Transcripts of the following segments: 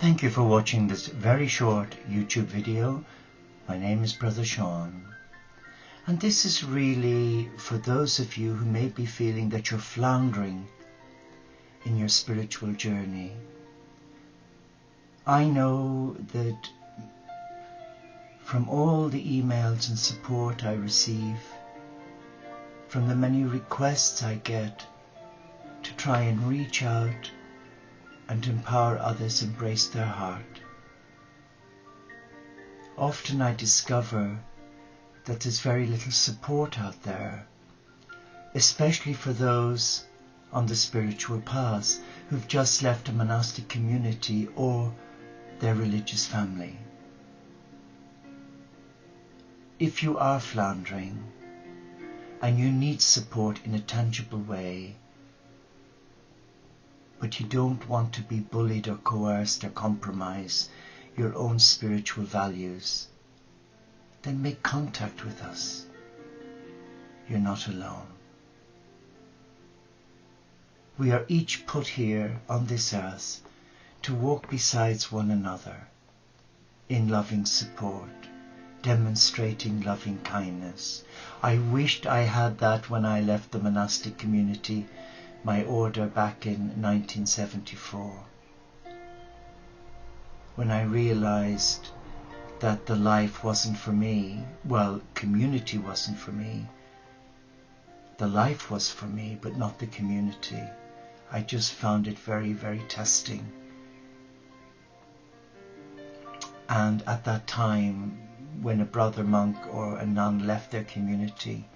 Thank you for watching this very short YouTube video. My name is Brother Sean, and this is really for those of you who may be feeling that you're floundering in your spiritual journey. I know that from all the emails and support I receive, from the many requests I get to try and reach out and empower others embrace their heart, often I discover that there's very little support out there, especially for those on the spiritual path who've just left a monastic community or their religious family. If you are floundering and you need support in a tangible way, but you don't want to be bullied or coerced or compromise your own spiritual values, then make contact with us. You're not alone. We are each put here on this earth to walk beside one another in loving support, demonstrating loving kindness. I wished I had that when I left the monastic community, my order back in 1974, when I realized that the life wasn't for me. Well, community wasn't for me. The life was for me, but not the community. I just found it very, very testing. And at that time, when a brother monk or a nun left their community,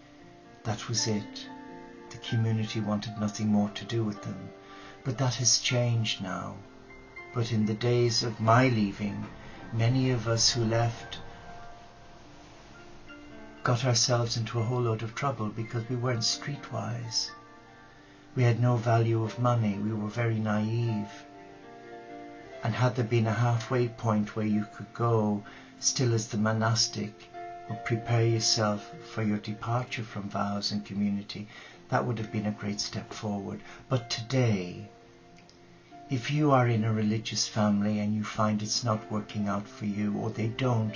that was it. The community wanted nothing more to do with them. But that has changed now. But in the days of my leaving, many of us who left got ourselves into a whole load of trouble because we weren't streetwise. We had no value of money. We were very naive. And had there been a halfway point where you could go still as the monastic or prepare yourself for your departure from vows and community, that would have been a great step forward. But today, if you are in a religious family and you find it's not working out for you, or they don't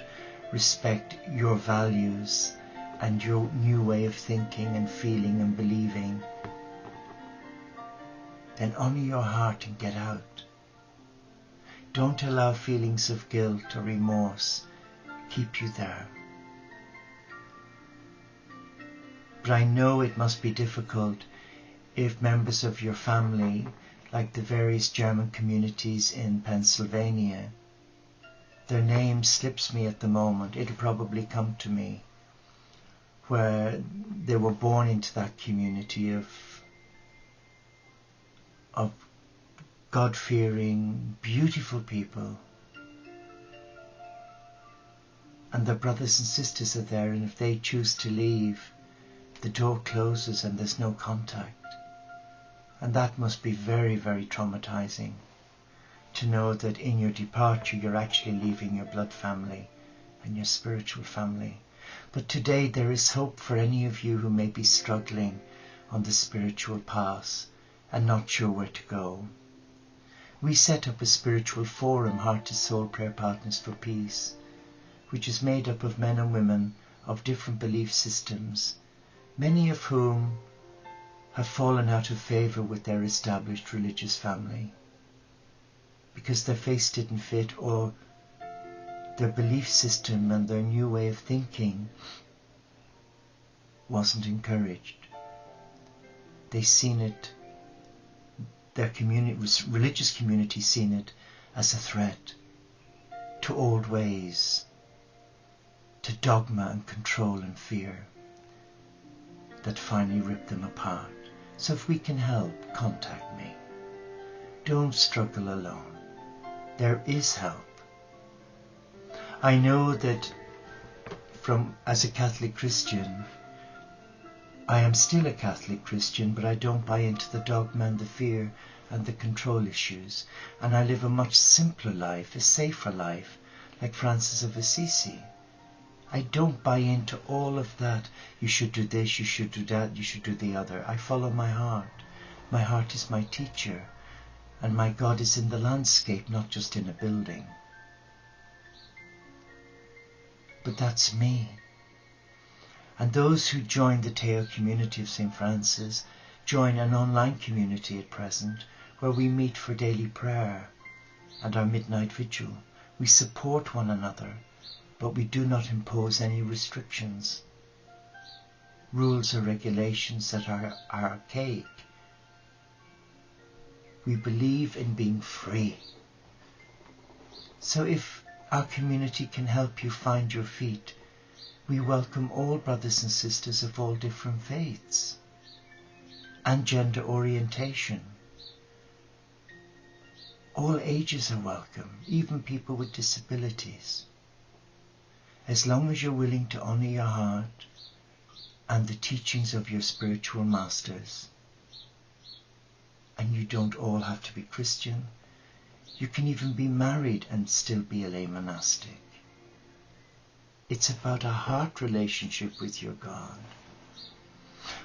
respect your values and your new way of thinking and feeling and believing, then honor your heart and get out. Don't allow feelings of guilt or remorse keep you there. But I know it must be difficult if members of your family, like the various German communities in Pennsylvania, their name slips me at the moment, it'll probably come to me, where they were born into that community of God-fearing, beautiful people, and their brothers and sisters are there, and if they choose to leave, the door closes and there's no contact. And that must be very, very traumatizing, to know that in your departure you're actually leaving your blood family and your spiritual family. But today there is hope for any of you who may be struggling on the spiritual path and not sure where to go. We set up a spiritual forum, Heart to Soul Prayer Partners for Peace, which is made up of men and women of different belief systems, many of whom have fallen out of favour with their established religious family because their faith didn't fit, or their belief system and their new way of thinking wasn't encouraged. They seen it, their community, religious community seen it as a threat to old ways, to dogma and control and fear that finally ripped them apart. So if we can help, contact me. Don't struggle alone. There is help. I know that as a Catholic Christian, I am still a Catholic Christian, but I don't buy into the dogma and the fear and the control issues. And I live a much simpler life, a safer life, like Francis of Assisi. I don't buy into all of that. You should do this, you should do that, you should do the other. I follow my heart. My heart is my teacher. And my God is in the landscape, not just in a building. But that's me. And those who join the Teo community of St. Francis join an online community at present where we meet for daily prayer and our midnight vigil. We support one another, but we do not impose any restrictions, rules or regulations that are archaic. We believe in being free. So if our community can help you find your feet, we welcome all brothers and sisters of all different faiths and gender orientation. All ages are welcome, even people with disabilities. As long as you're willing to honour your heart and the teachings of your spiritual masters. And you don't all have to be Christian. You can even be married and still be a lay monastic. It's about a heart relationship with your God.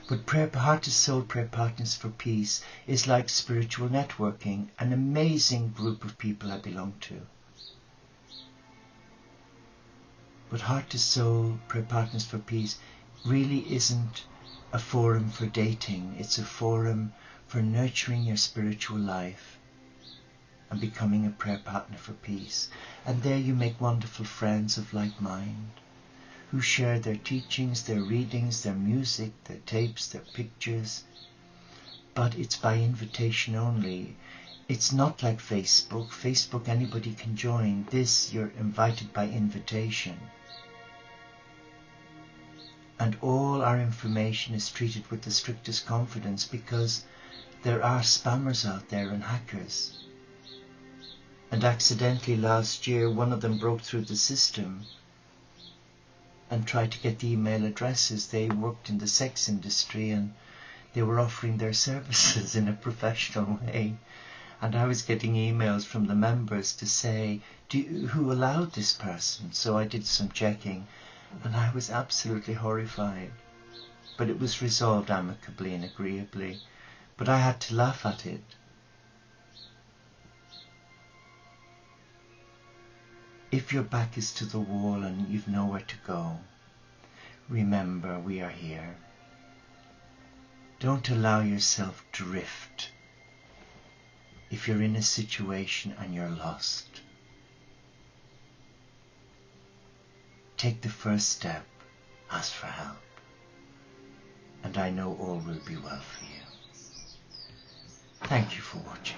But Heart to Soul Prayer Partners for Peace is like spiritual networking, an amazing group of people I belong to. But Heart to Soul Prayer Partners for Peace really isn't a forum for dating. It's a forum for nurturing your spiritual life and becoming a prayer partner for peace. And there you make wonderful friends of like mind, who share their teachings, their readings, their music, their tapes, their pictures. But it's by invitation only. It's not like Facebook. Facebook, anybody can join. This, you're invited by invitation. And all our information is treated with the strictest confidence because there are spammers out there and hackers. And accidentally last year, one of them broke through the system and tried to get the email addresses. They worked in the sex industry and they were offering their services in a professional way. And I was getting emails from the members to say, who allowed this person? So I did some checking and I was absolutely horrified. But it was resolved amicably and agreeably. But I had to laugh at it. If your back is to the wall and you've nowhere to go, remember we are here. Don't allow yourself drift if you're in a situation and you're lost. Take the first step, ask for help, and I know all will be well for you. Thank you for watching.